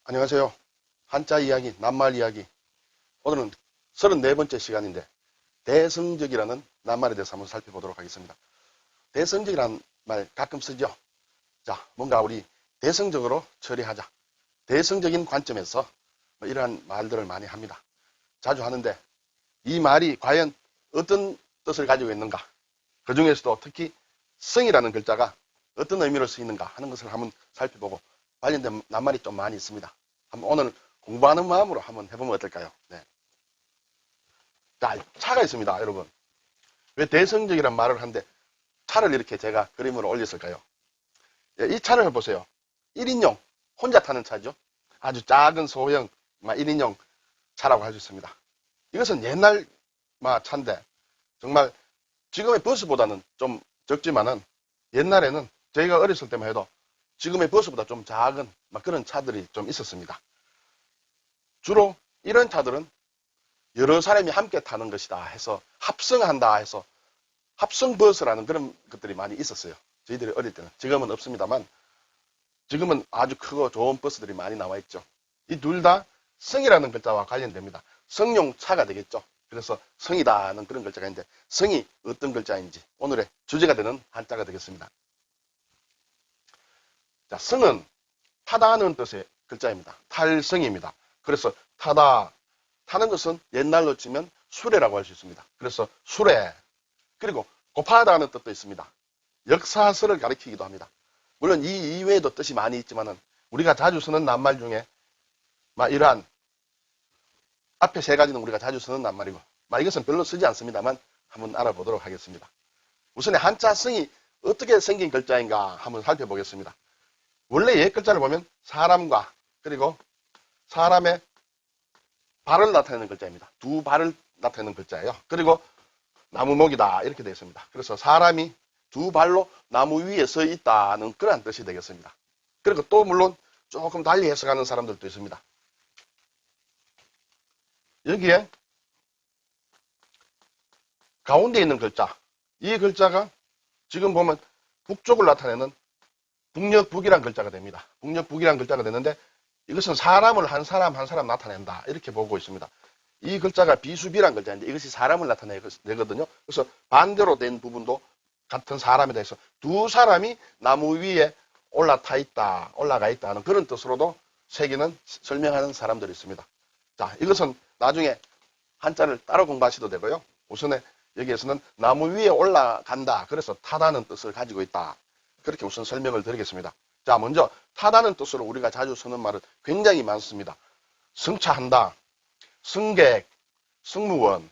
안녕하세요. 한자 이야기, 낱말 이야기. 오늘은 34번째 시간인데 대성적이라는 낱말에 대해서 한번 살펴보도록 하겠습니다. 대성적이라는 말 가끔 쓰죠. 자, 뭔가 우리 대성적으로 처리하자. 대성적인 관점에서 이러한 말들을 많이 합니다. 자주 하는데 이 말이 과연 어떤 뜻을 가지고 있는가? 그 중에서도 특히 성이라는 글자가 어떤 의미로 쓰이는가 하는 것을 한번 살펴보고 관련된 낱말이 좀 많이 있습니다. 한번 오늘 공부하는 마음으로 한번 해보면 어떨까요? 네. 자, 차가 있습니다, 여러분. 왜 대성적이란 말을 하는데 차를 이렇게 제가 그림으로 올렸을까요? 이 차를 보세요. 1인용, 혼자 타는 차죠. 아주 작은 소형 1인용 차라고 할 수 있습니다. 이것은 옛날 차인데 정말 지금의 버스보다는 좀 적지만은 옛날에는 저희가 어렸을 때만 해도 지금의 버스보다 좀 작은 그런 차들이 좀 있었습니다. 주로 이런 차들은 여러 사람이 함께 타는 것이다 해서 합성한다 해서 합성버스라는 그런 것들이 많이 있었어요. 저희들이 어릴 때는. 지금은 없습니다만 지금은 아주 크고 좋은 버스들이 많이 나와 있죠. 이 둘 다 성이라는 글자와 관련됩니다. 성용 차가 되겠죠. 그래서 성이다는 그런 글자가 있는데 성이 어떤 글자인지 오늘의 주제가 되는 한자가 되겠습니다. 자, 성은 타다는 뜻의 글자입니다. 탈성입니다. 그래서 타는 것은 옛날로 치면 수레라고 할 수 있습니다. 그래서 수레, 그리고 곱하다는 뜻도 있습니다. 역사서를 가리키기도 합니다. 물론 이 이외에도 뜻이 많이 있지만은 우리가 자주 쓰는 낱말 중에 이러한 앞에 세 가지는 우리가 자주 쓰는 낱말이고 이것은 별로 쓰지 않습니다만 한번 알아보도록 하겠습니다. 우선 한자 성이 어떻게 생긴 글자인가 한번 살펴보겠습니다. 원래 옛 글자를 보면 사람과 그리고 사람의 발을 나타내는 글자입니다. 두 발을 나타내는 글자예요. 그리고 나무목이다 이렇게 되어 있습니다. 그래서 사람이 두 발로 나무 위에 서 있다는 그런 뜻이 되겠습니다. 그리고 또 물론 조금 달리 해석하는 사람들도 있습니다. 여기에 가운데 있는 글자, 이 글자가 지금 보면 북쪽을 나타내는 북녘북이란 글자가 됩니다. 북녘북이란 글자가 되는데 이것은 사람을 한 사람 한 사람 나타낸다 이렇게 보고 있습니다. 이 글자가 비수비란 글자인데 이것이 사람을 나타내거든요. 그래서 반대로 된 부분도 같은 사람에 대해서 두 사람이 나무 위에 올라가 있다 하는 그런 뜻으로도 새기는 설명하는 사람들이 있습니다. 자, 이것은 나중에 한자를 따로 공부하셔도 되고요. 우선에 여기에서는 나무 위에 올라간다. 그래서 타다는 뜻을 가지고 있다. 그렇게 우선 설명을 드리겠습니다. 자, 먼저 타다는 뜻으로 우리가 자주 쓰는 말은 굉장히 많습니다. 승차한다, 승객, 승무원,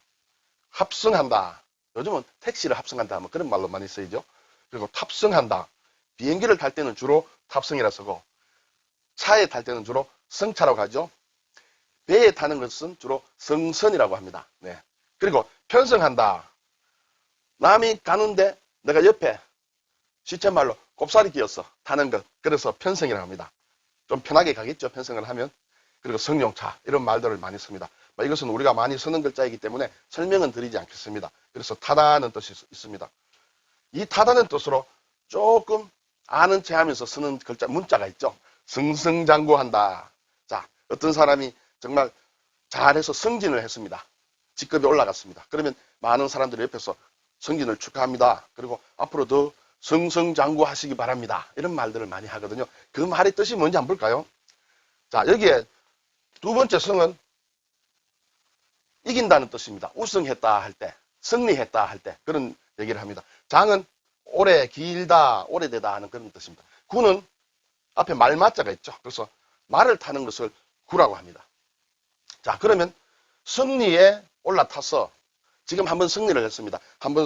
합승한다. 요즘은 택시를 합승한다 하면 그런 말로 많이 쓰이죠. 그리고 탑승한다. 비행기를 탈 때는 주로 탑승이라 쓰고 차에 탈 때는 주로 승차라고 하죠. 배에 타는 것은 주로 승선이라고 합니다. 네. 그리고 편승한다. 남이 가는데 내가 옆에 시쳇말로 곱살이 끼었어. 타는 것. 그래서 편승이라고 합니다. 좀 편하게 가겠죠. 편승을 하면. 그리고 승용차. 이런 말들을 많이 씁니다. 이것은 우리가 많이 쓰는 글자이기 때문에 설명은 드리지 않겠습니다. 그래서 타다는 뜻이 있습니다. 이 타다는 뜻으로 조금 아는 체 하면서 쓰는 글자, 문자가 있죠. 승승장구한다. 자, 어떤 사람이 정말 잘해서 승진을 했습니다. 직급이 올라갔습니다. 그러면 많은 사람들이 옆에서 승진을 축하합니다. 그리고 앞으로 더 승승장구하시기 바랍니다. 이런 말들을 많이 하거든요. 그 말의 뜻이 뭔지 한번 볼까요? 자, 여기에 두 번째 승은 이긴다는 뜻입니다. 우승했다 할 때, 승리했다 할 때 그런 얘기를 합니다. 장은 오래, 길다, 오래되다 하는 그런 뜻입니다. 구는 앞에 말맞자가 있죠. 그래서 말을 타는 것을 구라고 합니다. 자, 그러면 승리에 올라타서 지금 한번 승리를 했습니다. 한번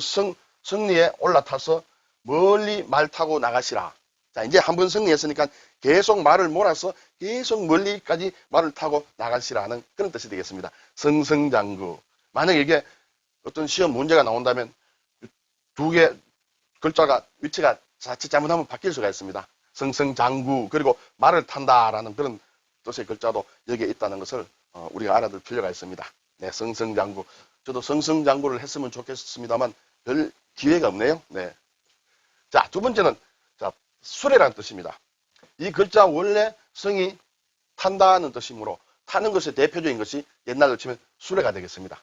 승리에 올라타서 멀리 말 타고 나가시라. 자, 이제 한번 승리했으니까 계속 말을 몰아서 계속 멀리까지 말을 타고 나가시라는 그런 뜻이 되겠습니다. 승승장구. 만약에 이게 어떤 시험 문제가 나온다면 두 개 글자가 위치가 자칫 잘못하면 바뀔 수가 있습니다. 승승장구 그리고 말을 탄다라는 그런 뜻의 글자도 여기에 있다는 것을 우리가 알아둘 필요가 있습니다. 네, 승승장구. 저도 승승장구를 했으면 좋겠습니다만 별 기회가 없네요. 네. 자, 두 번째는 수레라는 뜻입니다. 이 글자 원래 성이 탄다는 뜻이므로 타는 것의 대표적인 것이 옛날로 치면 수레가 되겠습니다.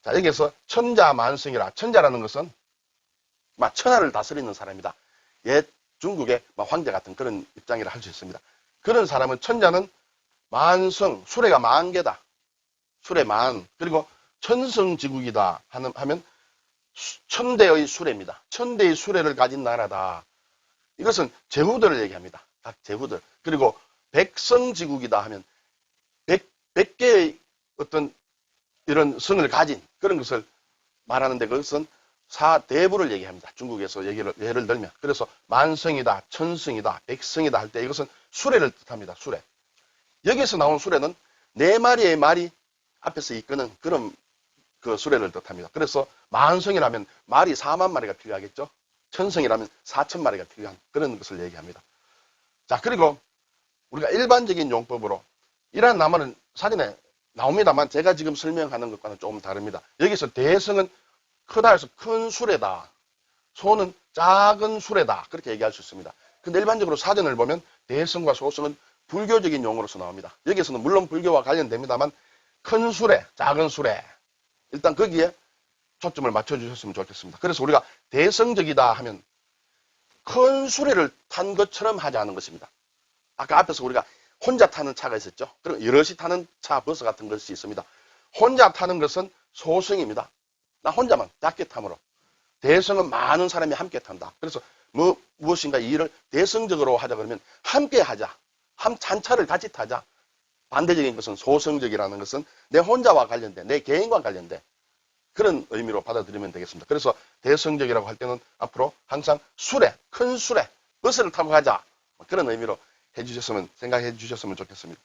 자, 여기에서 천자만성이라, 천자라는 것은 막 천하를 다스리는 사람이다. 옛 중국의 황제 같은 그런 입장이라 할 수 있습니다. 그런 사람은 천자는 만성, 수레가 만 개다. 수레 만, 그리고 천성지국이다 하면 천대의 수레입니다. 천대의 수레를 가진 나라다. 이것은 제후들을 얘기합니다. 각 제후들. 그리고 백성지국이다 하면 100개의 어떤 이런 성을 가진 그런 것을 말하는데 그것은 사대부를 얘기합니다. 중국에서 예를 들면. 그래서 만성이다, 천성이다, 백성이다 할 때 이것은 수레를 뜻합니다. 수레. 여기서 나온 수레는 4마리의 말이 앞에서 이끄는 그런 그 수레를 뜻합니다. 그래서 만성이라면 말이 4만 마리가 필요하겠죠. 천성이라면 4천 마리가 필요한 그런 것을 얘기합니다. 자, 그리고 우리가 일반적인 용법으로 이러한 나무는 사진에 나옵니다만 제가 지금 설명하는 것과는 조금 다릅니다. 여기서 대성은 크다 해서 큰 수레다. 소는 작은 수레다. 그렇게 얘기할 수 있습니다. 근데 일반적으로 사전을 보면 대성과 소성은 불교적인 용어로서 나옵니다. 여기서는 물론 불교와 관련됩니다만 큰 수레, 작은 수레. 일단 거기에 초점을 맞춰주셨으면 좋겠습니다. 그래서 우리가 대성적이다 하면 큰 수레를 탄 것처럼 하지 않은 것입니다. 아까 앞에서 우리가 혼자 타는 차가 있었죠. 그리고 여럿이 타는 차, 버스 같은 것이 있습니다. 혼자 타는 것은 소성입니다. 나 혼자만 작게 탐으로. 대성은 많은 사람이 함께 탄다. 그래서 무엇인가 이 일을 대성적으로 하자 그러면 함께 하자. 한 차를 같이 타자. 반대적인 것은 소성적이라는 것은 내 혼자와 관련된, 내 개인과 관련된 그런 의미로 받아들이면 되겠습니다. 그래서 대성적이라고 할 때는 앞으로 항상 수레, 큰 수레, 버스를 타고 가자. 그런 의미로 생각해 주셨으면 좋겠습니다.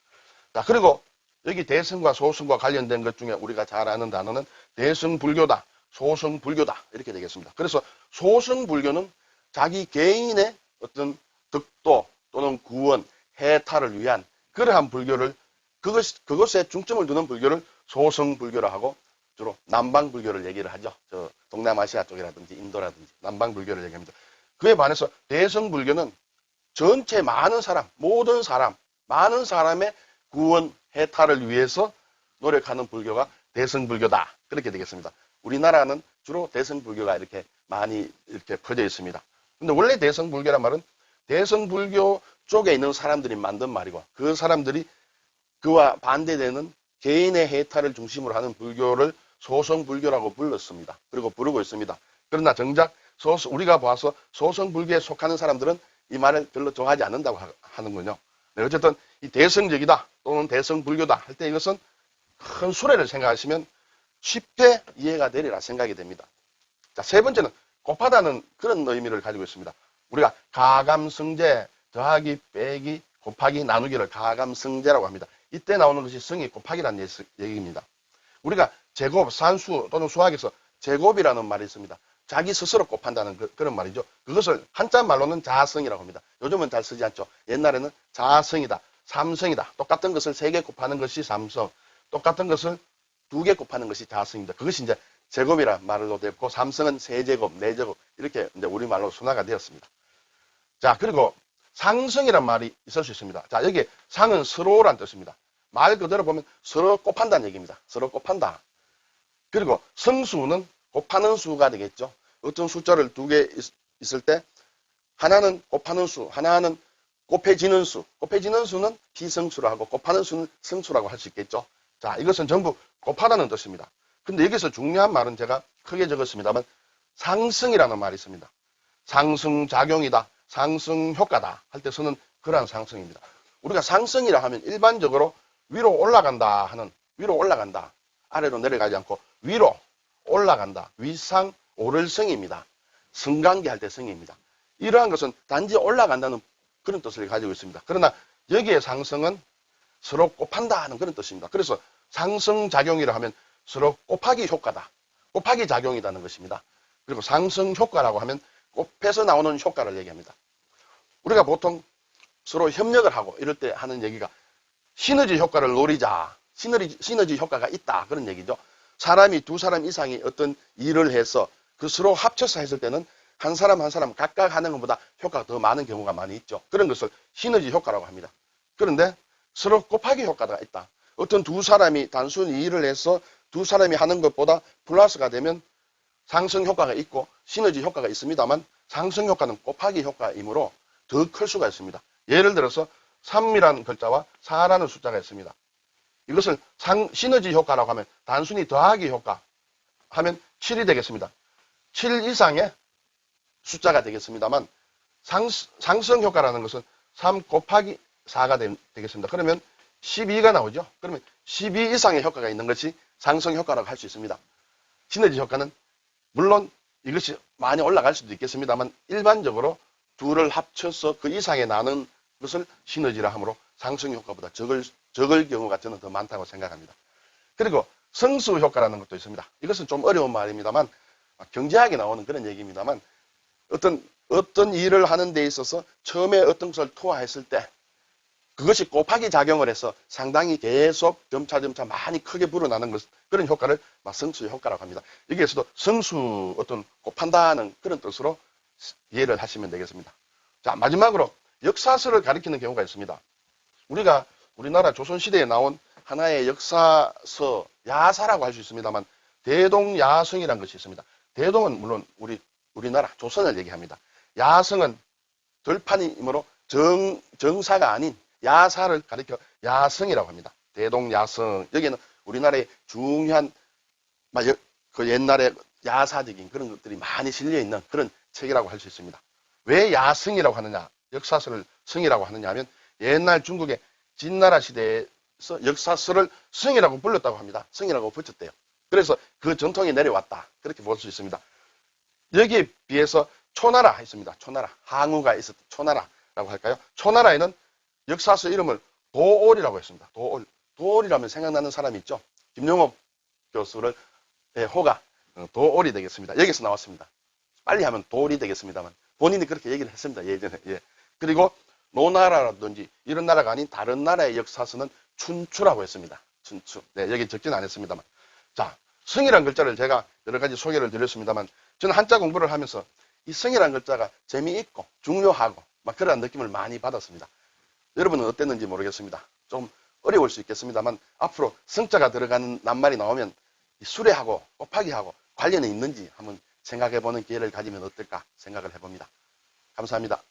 자, 그리고 여기 대성과 소성과 관련된 것 중에 우리가 잘 아는 단어는 대성불교다, 소성불교다 이렇게 되겠습니다. 그래서 소성불교는 자기 개인의 어떤 득도 또는 구원, 해탈을 위한 그러한 불교를 그것에 중점을 두는 불교를 소성불교라 하고 주로 남방불교를 얘기를 하죠. 저 동남아시아 쪽이라든지 인도라든지 남방불교를 얘기합니다. 그에 반해서 대성불교는 전체 많은 사람, 모든 사람, 많은 사람의 구원, 해탈을 위해서 노력하는 불교가 대성불교다. 그렇게 되겠습니다. 우리나라는 주로 대성불교가 이렇게 많이 이렇게 퍼져 있습니다. 근데 원래 대성불교란 말은 대성불교 쪽에 있는 사람들이 만든 말이고 그 사람들이 그와 반대되는 개인의 해탈을 중심으로 하는 불교를 소성불교라고 불렀습니다. 그리고 부르고 있습니다. 그러나 정작 우리가 봐서 소성불교에 속하는 사람들은 이 말을 별로 좋아하지 않는다고 하는군요. 네, 어쨌든 이 대성적이다 또는 대성불교다 할 때 이것은 큰 수레를 생각하시면 쉽게 이해가 되리라 생각이 됩니다. 자, 세 번째는 곱하다는 그런 의미를 가지고 있습니다. 우리가 가감성제, 더하기, 빼기, 곱하기, 나누기를 가감성제라고 합니다. 이때 나오는 것이 성이 곱하기라는 얘기입니다. 우리가 제곱, 산수 또는 수학에서 제곱이라는 말이 있습니다. 자기 스스로 곱한다는 그런 말이죠. 그것을 한자 말로는 자성이라고 합니다. 요즘은 잘 쓰지 않죠. 옛날에는 자성이다, 삼성이다. 똑같은 것을 3개 곱하는 것이 삼성, 똑같은 것을 2개 곱하는 것이 자성입니다. 그것이 이제 제곱이란 말로 됐고 삼성은 3제곱, 4제곱 이렇게 이제 우리말로 순화가 되었습니다. 자, 그리고 상성이란 말이 있을 수 있습니다. 자, 여기 상은 서로란 뜻입니다. 말 그대로 보면 서로 곱한다는 얘기입니다. 서로 곱한다. 그리고 성수는 곱하는 수가 되겠죠. 어떤 숫자를 2개 있을 때 하나는 곱하는 수, 하나는 곱해지는 수. 곱해지는 수는 비성수로 하고 곱하는 수는 성수라고 할 수 있겠죠. 자, 이것은 전부 곱하다는 뜻입니다. 근데 여기서 중요한 말은 제가 크게 적었습니다만 상승이라는 말이 있습니다. 상승작용이다, 상승효과다 할 때 쓰는 그러한 상승입니다. 우리가 상승이라 하면 일반적으로 위로 올라간다 하는 위로 올라간다. 아래로 내려가지 않고 위로 올라간다. 위상 오를 성입니다. 성관계 할 때 성입니다. 이러한 것은 단지 올라간다는 그런 뜻을 가지고 있습니다. 그러나 여기에 상승은 서로 곱한다 하는 그런 뜻입니다. 그래서 상승작용이라 하면 서로 곱하기 효과다. 곱하기 작용이라는 것입니다. 그리고 상승효과라고 하면 곱해서 나오는 효과를 얘기합니다. 우리가 보통 서로 협력을 하고 이럴 때 하는 얘기가 시너지 효과를 노리자. 시너지 효과가 있다. 그런 얘기죠. 사람이 2사람 이상이 어떤 일을 해서 그 서로 합쳐서 했을 때는 한 사람 한 사람 각각 하는 것보다 효과가 더 많은 경우가 많이 있죠. 그런 것을 시너지 효과라고 합니다. 그런데 서로 곱하기 효과가 있다. 어떤 두 사람이 단순히 일을 해서 두 사람이 하는 것보다 플러스가 되면 상승 효과가 있고 시너지 효과가 있습니다만 상승 효과는 곱하기 효과이므로 더 클 수가 있습니다. 예를 들어서 3이라는 글자와 4라는 숫자가 있습니다. 이것을 시너지 효과라고 하면 단순히 더하기 효과 하면 7이 되겠습니다. 7 이상의 숫자가 되겠습니다만 상승 효과라는 것은 3 곱하기 4가 되겠습니다. 그러면 12가 나오죠. 그러면 12 이상의 효과가 있는 것이 상승 효과라고 할 수 있습니다. 시너지 효과는 물론 이것이 많이 올라갈 수도 있겠습니다만 일반적으로 둘을 합쳐서 그 이상에 나는 것을 시너지라 하므로 상승 효과보다 적을 경우가 저는 더 많다고 생각합니다. 그리고 성수 효과라는 것도 있습니다. 이것은 좀 어려운 말입니다만 경제학에 나오는 그런 얘기입니다만 어떤 일을 하는 데 있어서 처음에 어떤 것을 투하했을 때 그것이 곱하기 작용을 해서 상당히 계속 점차 많이 크게 불어나는 것, 그런 효과를 성수 효과라고 합니다. 여기에서도 성수 어떤 곱한다는 그런 뜻으로 이해를 하시면 되겠습니다. 자, 마지막으로 역사서를 가리키는 경우가 있습니다. 우리나라 조선시대에 나온 하나의 역사서, 야사라고 할 수 있습니다만 대동야성이라는 것이 있습니다. 대동은 물론 우리나라 조선을 얘기합니다. 야성은 들판이므로 정사가 아닌 야사를 가리켜 야성이라고 합니다. 대동야성. 여기는 우리나라의 중요한 그 옛날에 야사적인 그런 것들이 많이 실려 있는 그런 책이라고 할 수 있습니다. 왜 야성이라고 하느냐, 역사서를 성이라고 하느냐 하면 옛날 중국의 진나라 시대에서 역사서를 성이라고 불렀다고 합니다. 성이라고 붙였대요. 그래서 그 전통이 내려왔다. 그렇게 볼 수 있습니다. 여기에 비해서 초나라 있습니다. 초나라. 항우가 있었던 초나라라고 할까요? 초나라에는 역사서 이름을 도올이라고 했습니다. 도올. 도올이라면 생각나는 사람이 있죠. 김용옥 교수를 호가 도올이 되겠습니다. 여기서 나왔습니다. 빨리 하면 도올이 되겠습니다만 본인이 그렇게 얘기를 했습니다. 예전에. 예. 그리고 노나라라든지 이런 나라가 아닌 다른 나라의 역사서는 춘추라고 했습니다. 춘추. 네, 여기 적지는 않았습니다만. 자, 성이라는 글자를 제가 여러 가지 소개를 드렸습니다만 저는 한자 공부를 하면서 이 성이라는 글자가 재미있고 중요하고 막 그런 느낌을 많이 받았습니다. 여러분은 어땠는지 모르겠습니다. 좀 어려울 수 있겠습니다만 앞으로 성자가 들어가는 낱말이 나오면 수레하고 곱하기하고 관련이 있는지 한번 생각해보는 기회를 가지면 어떨까 생각을 해봅니다. 감사합니다.